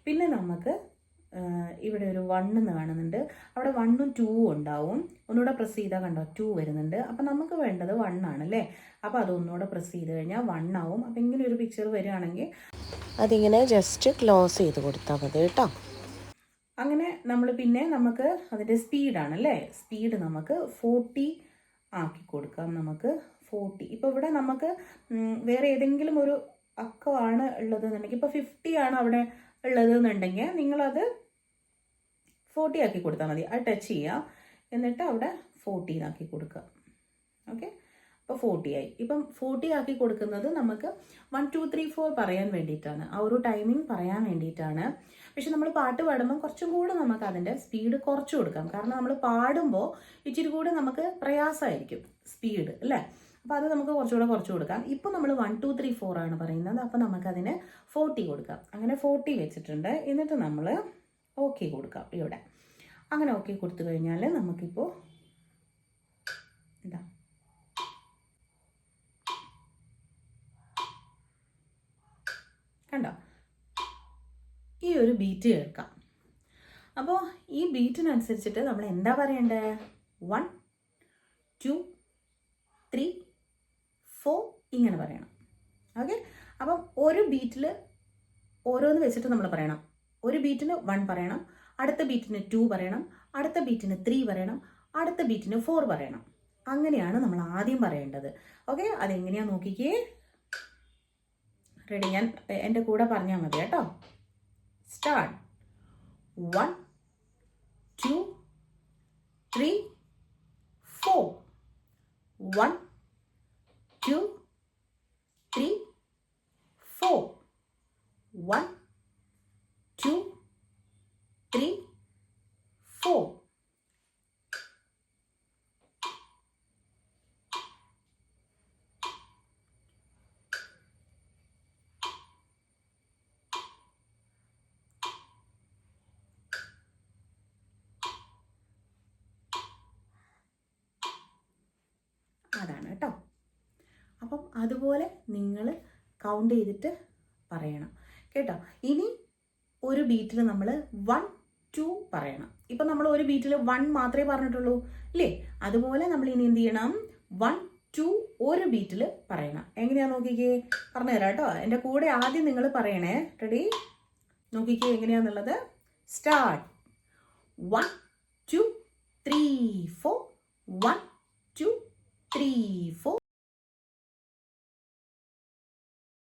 പിന്നെ നമുക്ക് ഇവിടെ ഒരു 1 എന്ന് കാണുന്നുണ്ട്. അവിടെ 1ഉം 2ഉം ഉണ്ടാവും. ഒന്നുകൂടെ പ്രസ് ചെയ്താൽ കണ്ടോ 2 വരുന്നുണ്ട്. അപ്പം നമുക്ക് വേണ്ടത് 1 ആണല്ലേ. അപ്പോൾ അതൊന്നുകൂടെ പ്രസ് ചെയ്ത് കഴിഞ്ഞാൽ 1 ആവും. അപ്പം ഇങ്ങനെ ഒരു പിക്ചർ വരികയാണെങ്കിൽ അതിങ്ങനെ ജസ്റ്റ് ക്ലോസ് ചെയ്ത് കൊടുത്താൽ മതി കേട്ടോ. അങ്ങനെ നമ്മൾ പിന്നെ നമുക്ക് അതിൻ്റെ സ്പീഡാണല്ലേ, സ്പീഡ് നമുക്ക് 40 ആക്കി കൊടുക്കാം. നമുക്ക് 40. ഇപ്പോൾ ഇവിടെ നമുക്ക് വേറെ ഏതെങ്കിലും ഒരു അക്കമാണ് ഉള്ളതെന്നുണ്ടെങ്കിൽ, ഇപ്പോൾ 50 ആണ് അവിടെ ഉള്ളത് എന്നുണ്ടെങ്കിൽ നിങ്ങളത് 40 ആക്കി കൊടുത്താൽ മതി. അത് ടച്ച് ചെയ്യുക, എന്നിട്ട് അവിടെ 14 ആക്കി കൊടുക്കുക. ഓക്കെ, അപ്പോൾ 40 ആയി. ഇപ്പം 40 ആക്കി കൊടുക്കുന്നത് നമുക്ക് 1 2 3 4 പറയാൻ വേണ്ടിയിട്ടാണ്, ആ ഒരു ടൈമിംഗ് പറയാൻ വേണ്ടിയിട്ടാണ്. പക്ഷെ നമ്മൾ പാട്ട് പാടുമ്പോൾ കുറച്ചും കൂടെ നമുക്ക് അതിൻ്റെ സ്പീഡ് കുറച്ച് കൊടുക്കാം. കാരണം നമ്മൾ പാടുമ്പോൾ ഇച്ചിരി കൂടെ നമുക്ക് പ്രയാസമായിരിക്കും സ്പീഡ് അല്ലേ. അപ്പോൾ അത് നമുക്ക് കുറച്ചുകൂടെ കുറച്ച് കൊടുക്കാം. ഇപ്പോൾ നമ്മൾ 1 2 3 4 ആണ് പറയുന്നത്. അപ്പോൾ നമുക്കതിന് 40 കൊടുക്കാം. അങ്ങനെ 40 വെച്ചിട്ടുണ്ട്. എന്നിട്ട് നമ്മൾ ഓക്കെ കൊടുക്കാം ഇവിടെ. അങ്ങനെ ഓക്കെ കൊടുത്തു കഴിഞ്ഞാൽ നമുക്കിപ്പോൾ എന്താ കണ്ടോ, ഈ ഒരു ബീറ്റ് കേൾക്കാം. അപ്പോൾ ഈ ബീറ്റിനനുസരിച്ചിട്ട് നമ്മൾ എന്താ പറയേണ്ടത്, 1 2 3 4 ഇങ്ങനെ പറയണം. ഓക്കെ, അപ്പം ഒരു ബീറ്റിൽ ഓരോന്ന് വെച്ചിട്ട് നമ്മൾ പറയണം. ഒരു ബീറ്റിന് 1 പറയണം, അടുത്ത ബീറ്റിന് 2 പറയണം, അടുത്ത ബീറ്റിന് 3 പറയണം, അടുത്ത ബീറ്റിന് 4 പറയണം. അങ്ങനെയാണ് നമ്മൾ ആദ്യം പറയേണ്ടത്. ഓക്കെ, അതെങ്ങനെയാ നോക്കിക്കേ. റെഡി, ഞാൻ എൻ്റെ കൂടെ പറഞ്ഞാൽ മതി കേട്ടോ. സ്റ്റാർട്ട്. 1 2 3 4. 1 2 3 4. 1 2 3 4. അതാണ് കേട്ടോ. അപ്പം അതുപോലെ നിങ്ങൾ കൗണ്ട് ചെയ്തിട്ട് പറയണം കേട്ടോ. ഇനി ഒരു ബീറ്റിൽ നമ്മൾ 1 2 പറയണം. ഇപ്പം നമ്മൾ ഒരു ബീറ്റിൽ 1 മാത്രമേ പറഞ്ഞിട്ടുള്ളൂ അല്ലേ. അതുപോലെ നമ്മൾ ഇനി എന്ത് ചെയ്യണം, 1 2 ഒരു ബീറ്റിൽ പറയണം. എങ്ങനെയാ നോക്കിക്കേ, പറഞ്ഞുതരാം കേട്ടോ. എൻ്റെ കൂടെ ആദ്യം നിങ്ങൾ പറയണേ. റെഡി, നോക്കിക്കേ എങ്ങനെയാന്നുള്ളത്. സ്റ്റാർട്ട്. 1 2 3 4. 1 2 3 4.